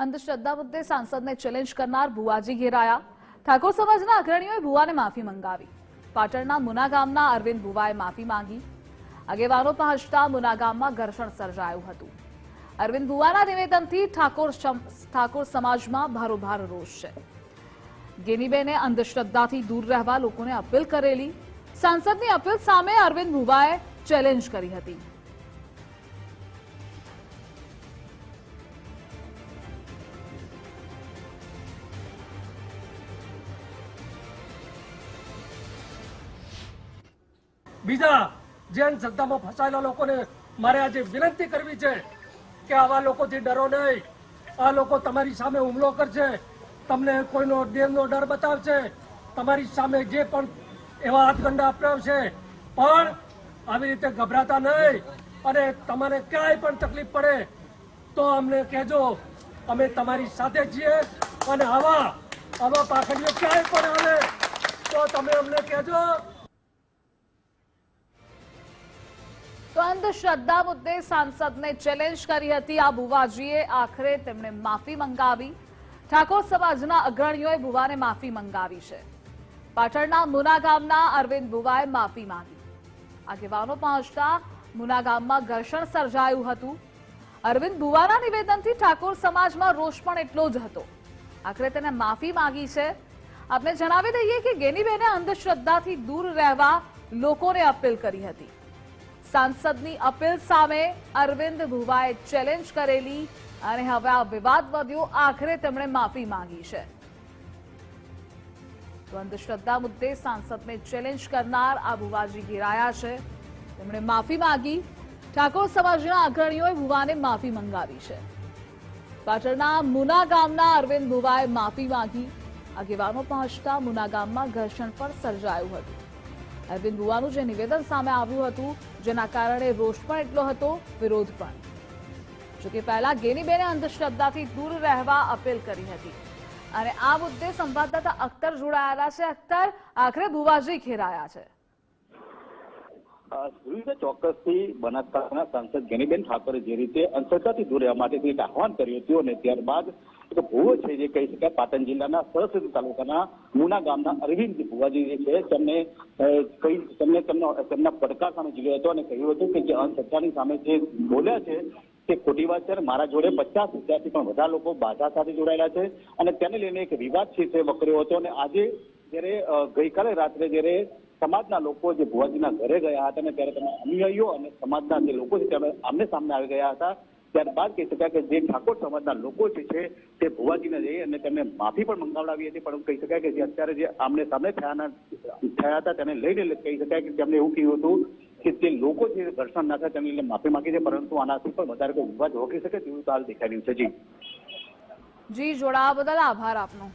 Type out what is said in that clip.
અંધશ્રદ્ધા મુદ્દે સાંસદને ચેલેન્જ કરનાર ભુવાજી ઘેરાયા। ઠાકોર સમાજના અગ્રણીઓએ ભુવાને માફી મંગાવી। પાટણના મુના ગામના અરવિંદ ભુવાએ માફી માંગી। આગેવાનો પહોંચતા મુના ગામમાં ઘર્ષણ સર્જાયું હતું। અરવિંદ ભુવાના નિવેદનથી ઠાકોર સમાજમાં ભારોભાર રોષ છે। ગેનીબેને અંધશ્રદ્ધાથી દૂર રહેવા લોકોને અપીલ કરેલી। સાંસદની અપીલ સામે અરવિંદ ભુવાએ ચેલેન્જ કરી હતી। બીજા જે અંધશ્રદ્ધામાં ફસાયેલા લોકોને મારે આજે વિનંતી કરવી છે કે આવા લોકોથી ડરો નહીં। આ લોકો તમારી સામે હુમલો કરશે, તમને કોઈનો દેહનો ડર બતાવશે, તમારી સામે જે પણ એવા હાથગંડા અપનાવશે, પણ આવી રીતે ગભરાતા નહીં। અને તમારે ક્યાંય પણ તકલીફ પડે તો અમને કહેજો, અમે તમારી સાથે છીએ। અને આવા પાખડીઓ ક્યાંય પણ આવે તો તમે અમને કહેજો। તો અંધશ્રદ્ધા મુદ્દે સાંસદને ચેલેન્જ કરી હતી આ ભુવાજીએ। આખરે તેમણે માફી મંગાવી। ઠાકોર સમાજના અગ્રણીઓએ ભુવાને માફી મંગાવી છે। પાટણના મુના ગામના અરવિંદ ભુવાએ માફી માંગી। આગેવાનો પહોંચતા મુના ગામમાં ઘર્ષણ સર્જાયું હતું। અરવિંદ ભુવાના નિવેદનથી ઠાકોર સમાજમાં રોષ પણ એટલો જ હતો। આખરે તેને માફી માંગી છે। આપને જણાવી દઈએ કે ગેનીબેને અંધશ્રદ્ધાથી દૂર રહેવા લોકોને અપીલ કરી હતી। સાંસદની અપીલ સામે અરવિંદ ભુવાએ ચેલેન્જ કરેલી અને હવે આ વિવાદ વધ્યો। આખરે તેમણે માફી માંગી છે। તો અંધશ્રદ્ધા મુદ્દે સાંસદને ચેલેન્જ કરનાર આ ભુવાજી ઘેરાયા છે। તેમણે માફી માંગી। ઠાકોર સમાજના અગ્રણીઓએ ભુવાને માફી મંગાવી છે। પાટણના મુના ગામના અરવિંદ ભુવાએ માફી માંગી। આગેવાનો પહોંચતા મુના ગામમાં ઘર્ષણ પણ સર્જાયું હતું। અરવિંદ ભુવાનું જે નિવેદન સામે આવ્યું હતું, જેના કારણે રોષ પણ એટલો હતો, વિરોધ પણ। જોકે પહેલા ગેનીબેને અંધશ્રદ્ધાથી દૂર રહેવા અપીલ કરી હતી અને આ મુદ્દે સંવાદદાતા અખ્તર જોડાયેલા છે। અખ્તર, આખરે ભુવાજી ઘેરાયા છે। ચોક્કસથી બનાસકાંઠાના સાંસદ ગેનીબેન ઠાકોરે જે રીતે અંધશ્રદ્ધાથી દૂર રહેવા માટે એક આહવાન કર્યું હતું અને ત્યારબાદ એક ભુવો છે જે કહી શકાય પાટણ જિલ્લાના સરસ્વતી તાલુકાના મુના ગામના અરવિંદ ભુવાજી જે છે તેમના પડકાર સામે જીવ્યો હતો અને કહ્યું હતું કે જે અંધશ્રદ્ધાની સામે જે બોલ્યા છે તે ખોટી વાત છે। મારા જોડે 50,000થી પણ વધારે લોકો બાધા સાથે જોડાયેલા છે અને તેને લઈને એક વિવાદ છે તે વકર્યો હતો। અને આજે જયારે ગઈકાલે રાત્રે જયારે સમાજના લોકો જે ભુવાજીના ઘરે ગયા હતા અને ત્યારે તેના અનુયાયીઓ અને સમાજના જે લોકો છે તે આમને સામને આવી ગયા હતા। ત્યારબાદ કહી શકાય કે જે ઠાકોર સમાજના લોકો છે તે ભુવાજીને જઈ અને તેમને માફી પણ મંગાવડાવી હતી, પરંતુ કહી શકાય કે જે અત્યારે જે આમને સામે થયા હતા તેને લઈને કહી શકાય કે તેમને એવું કહ્યું હતું કે જે લોકો છે ઘર્ષણ ના થાય તેને લઈને માફી માંગી છે, પરંતુ આનાથી પણ વધારે કોઈ વિવાદ રોકી શકે તેવું તો હાલ દેખાઈ રહ્યું છે। જી જોડાવા બદલ આભાર આપનો।